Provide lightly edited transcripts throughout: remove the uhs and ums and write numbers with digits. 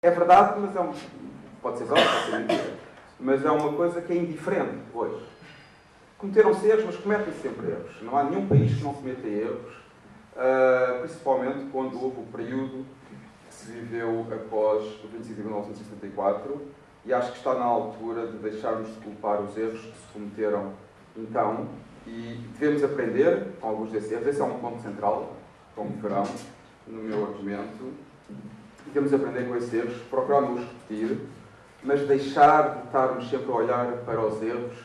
É verdade, mas pode ser verdade, pode ser mentira. Mas é uma coisa que é indiferente hoje. Cometeram-se erros, mas cometem-se sempre erros. Não há nenhum país que não cometa erros, principalmente quando houve o período que se viveu após o 25 de 1974, e acho que está na altura de deixarmos de culpar os erros que se cometeram então, e devemos aprender com alguns desses erros. Esse é um ponto central, como verão, no meu argumento. Devemos aprender com esses erros, procurar não os repetir, mas deixar de estarmos sempre a olhar para os erros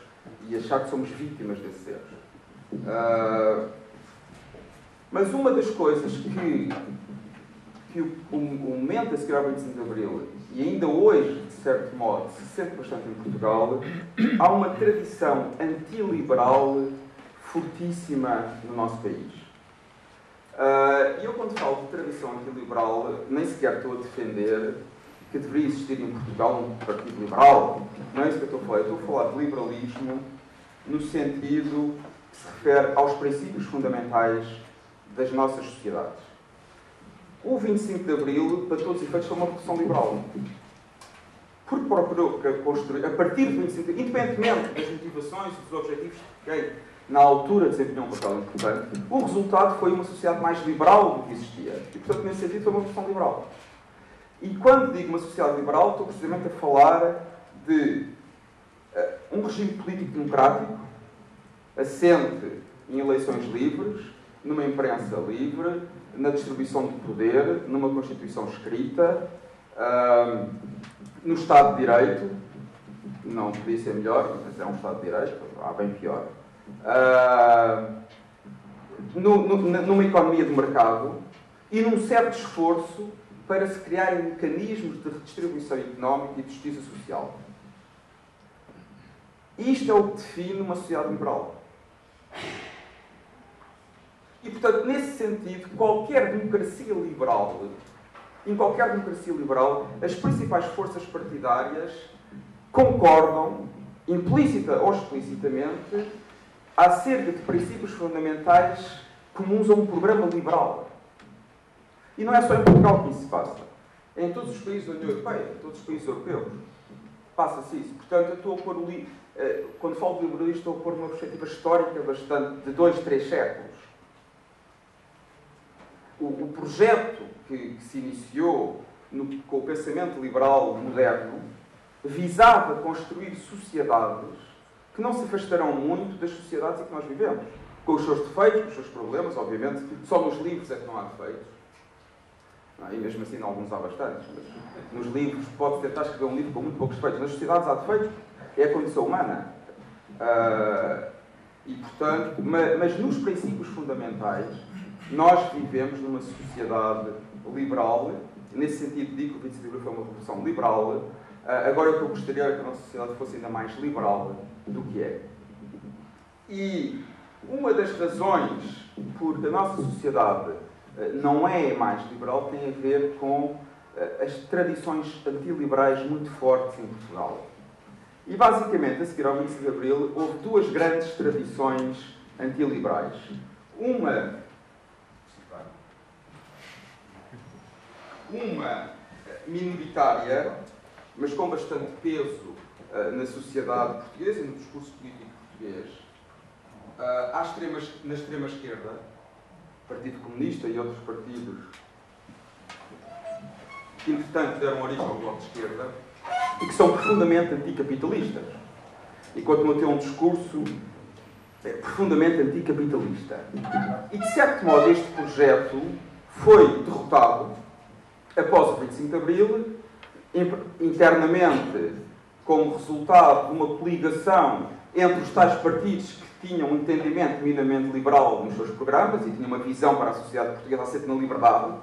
e achar que somos vítimas desses erros. Mas uma das coisas que o momento a seguir ao 25 de Abril, e ainda hoje, de certo modo, se sente bastante em Portugal, há uma tradição antiliberal fortíssima no nosso país. E eu, quando falo de tradição antiliberal, nem sequer estou a defender que deveria existir em Portugal um partido liberal. Não é isso que eu estou a falar. Eu estou a falar de liberalismo no sentido que se refere aos princípios fundamentais das nossas sociedades. O 25 de Abril, para todos os efeitos, foi uma revolução liberal. Porque procurou construir, a partir do 25 de Abril, independentemente das motivações e dos objetivos que quem, na altura, desempenhou um papel importante, o resultado foi uma sociedade mais liberal do que existia. E, portanto, nesse sentido, foi uma revolução liberal. E quando digo uma sociedade liberal, estou precisamente a falar de um regime político democrático, assente em eleições livres, numa imprensa livre, na distribuição de poder, numa Constituição escrita, no Estado de Direito, não podia ser melhor, mas é um Estado de Direito, há bem pior, numa economia de mercado e num certo esforço para se criarem mecanismos de redistribuição económica e de justiça social. Isto é o que define uma sociedade liberal. E, portanto, nesse sentido, em qualquer democracia liberal, as principais forças partidárias concordam, implícita ou explicitamente, acerca de princípios fundamentais comuns a um programa liberal. E não é só em Portugal que isso se passa. É em todos os países da União Europeia, em todos os países europeus. Passa-se isso. Portanto, eu estou a pôr quando falo de liberalismo, estou a pôr uma perspectiva histórica bastante de 2, 3 séculos. O projeto que se iniciou com o pensamento liberal moderno visava construir sociedades que não se afastarão muito das sociedades em que nós vivemos. Com os seus defeitos, com os seus problemas, obviamente. Só nos livros é que não há defeitos. E mesmo assim, em alguns há bastantes. Mas nos livros, pode tentar escrever um livro com muito poucos defeitos. Nas sociedades há defeitos, é a condição humana. E, portanto, mas nos princípios fundamentais, nós vivemos numa sociedade liberal. Nesse sentido, digo que o 25 de Abril foi uma revolução liberal. Agora, o que eu gostaria era que a nossa sociedade fosse ainda mais liberal do que é. E uma das razões por que a nossa sociedade não é mais liberal tem a ver com as tradições antiliberais muito fortes em Portugal. E, basicamente, a seguir ao 25 de Abril, houve 2 grandes tradições antiliberais. Uma minoritária, mas com bastante peso na sociedade portuguesa e no discurso político português, na extrema esquerda, Partido Comunista e outros partidos que, entretanto, deram origem ao Bloco de Esquerda e que são profundamente anticapitalistas e continuam a ter um discurso profundamente anticapitalista. E, de certo modo, este projeto foi derrotado após o 25 de Abril, internamente, como resultado de uma coligação entre os tais partidos que tinham um entendimento minimamente liberal nos seus programas e tinham uma visão para a sociedade portuguesa assente na liberdade,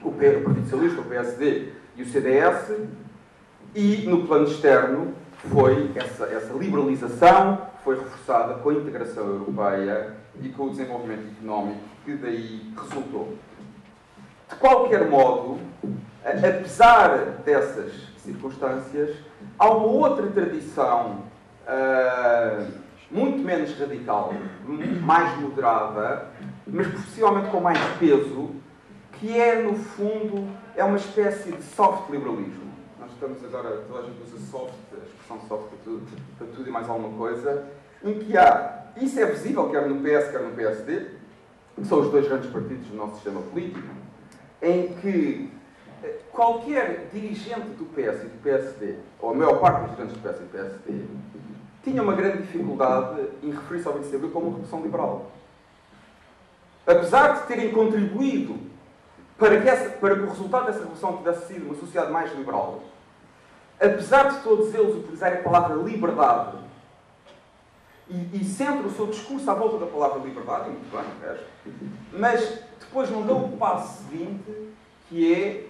o Partido Socialista, o PSD e o CDS, e no plano externo foi essa liberalização foi reforçada com a integração europeia e com o desenvolvimento económico que daí resultou. De qualquer modo, apesar dessas circunstâncias, há uma outra tradição muito menos radical, mais moderada, mas possivelmente com mais peso, que é, no fundo, é uma espécie de soft liberalismo. Nós estamos agora, toda a gente usa soft, a expressão soft para tudo e mais alguma coisa, em que há, isso é visível quer no PS, quer no PSD, que são os dois grandes partidos do nosso sistema político, em que qualquer dirigente do PS e do PSD, ou a maior parte dos dirigentes do PS e do PSD, tinha uma grande dificuldade em referir-se ao 25 de Abril como uma revolução liberal. Apesar de terem contribuído para que o resultado dessa revolução tivesse sido uma sociedade mais liberal, apesar de todos eles utilizarem a palavra liberdade e centram o seu discurso à volta da palavra liberdade, e muito bem, o resto, mas depois não dão o passo seguinte, que é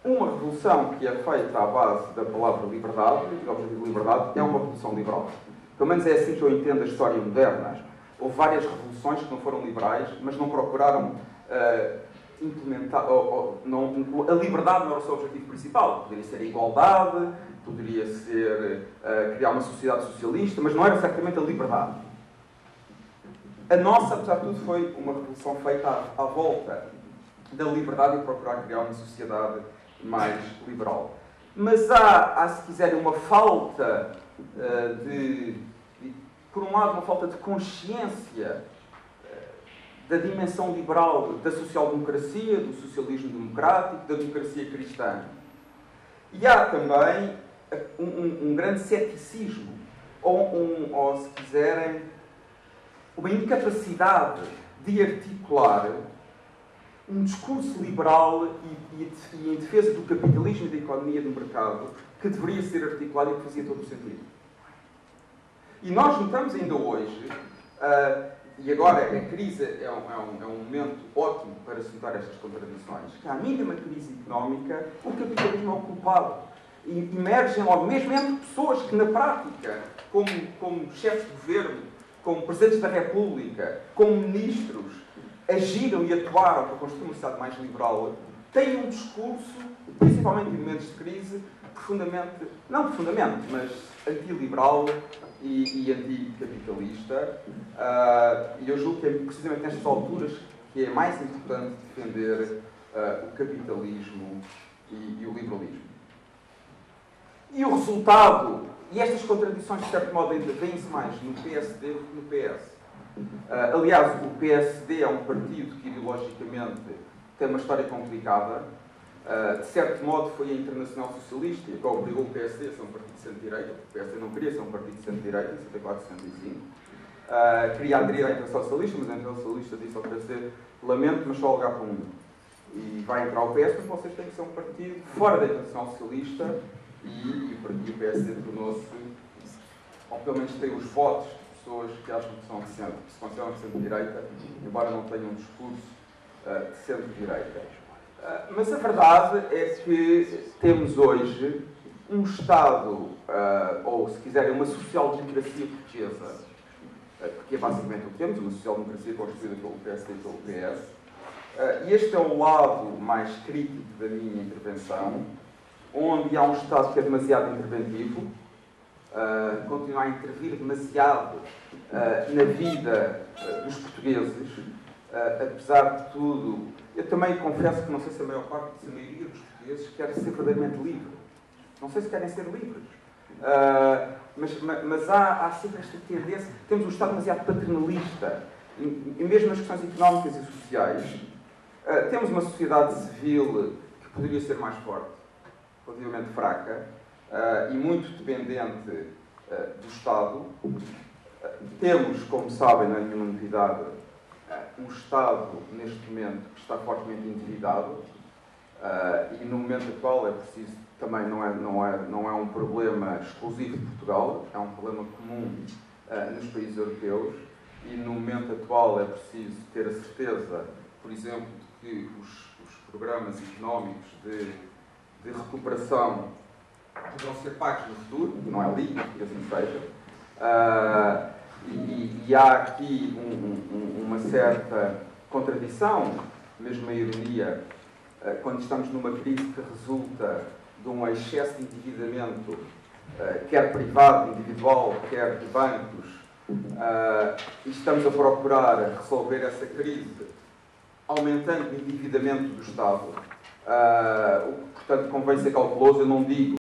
uma revolução que é feita à base da palavra liberdade, e o objetivo de liberdade é uma revolução liberal. Pelo menos é assim que eu entendo a história moderna. Houve várias revoluções que não foram liberais, mas não procuraram implementar... a liberdade não era o seu objetivo principal. Poderia ser a igualdade, poderia ser criar uma sociedade socialista, mas não era certamente a liberdade. A nossa, apesar de tudo, foi uma revolução feita à volta da liberdade e procurar criar uma sociedade mais liberal. Mas há, se quiserem, uma falta por um lado, uma falta de consciência da dimensão liberal da social-democracia, do socialismo democrático, da democracia cristã. E há também um grande ceticismo, ou se quiserem, uma incapacidade de articular um discurso liberal e em defesa do capitalismo e da economia de mercado que deveria ser articulado e que fazia todo o sentido. E nós notamos ainda hoje, e agora a crise é um momento ótimo para se notar estas contradições, que à mínima crise económica, o capitalismo é o culpado. E emergem logo, mesmo entre pessoas que na prática, como chefes de governo, como presidentes da República, como ministros, agiram e atuaram para construir uma sociedade mais liberal, têm um discurso, principalmente em momentos de crise, mas antiliberal e anticapitalista. E eu julgo que é precisamente nestas alturas que é mais importante defender o capitalismo e o liberalismo. E o resultado, e estas contradições de certo modo ainda vêm-se mais no PSD do que no PS. Aliás, o PSD é um partido que ideologicamente tem uma história complicada. De certo modo foi a Internacional Socialista que obrigou o PSD a ser um partido de centro-direita. O PSD não queria ser um partido de centro-direita em 74, 75. Queria aderir à Internacional Socialista, mas a Internacional Socialista disse ao PSD: lamento, mas só lugar para um. E vai entrar o PS, mas vocês têm que ser um partido fora da Internacional Socialista. E o PSD tornou-se, ou pelo menos tem os votos de pessoas que acham que se consideram de centro-direita, embora não tenham um discurso de centro-direita. Mas a verdade é que temos hoje um Estado, ou se quiserem, uma social-democracia portuguesa, porque é basicamente o que temos, uma social-democracia construída pelo PSD e pelo PS. E este é o lado mais crítico da minha intervenção, onde há um Estado que é demasiado interventivo, continua a intervir demasiado na vida dos portugueses, apesar de tudo. Eu também confesso que não sei se a maioria dos portugueses quer ser verdadeiramente livre. Não sei se querem ser livres. Mas há sempre esta tendência. Temos um Estado demasiado paternalista, e mesmo nas questões económicas e sociais. Temos uma sociedade civil que poderia ser mais forte, relativamente fraca, e muito dependente do Estado. Temos, como sabem, não é nenhuma novidade, um Estado, neste momento, que está fortemente endividado, e no momento atual é preciso, também não é um problema exclusivo de Portugal, é um problema comum nos países europeus, e no momento atual é preciso ter a certeza, por exemplo, de que os programas económicos de recuperação poderão ser pagos no futuro, não é líquido que assim seja. E há aqui uma certa contradição, mesmo uma ironia, quando estamos numa crise que resulta de um excesso de endividamento, quer privado, individual, quer de bancos, e estamos a procurar resolver essa crise aumentando o endividamento do Estado. Portanto, convém ser cauteloso. Eu não digo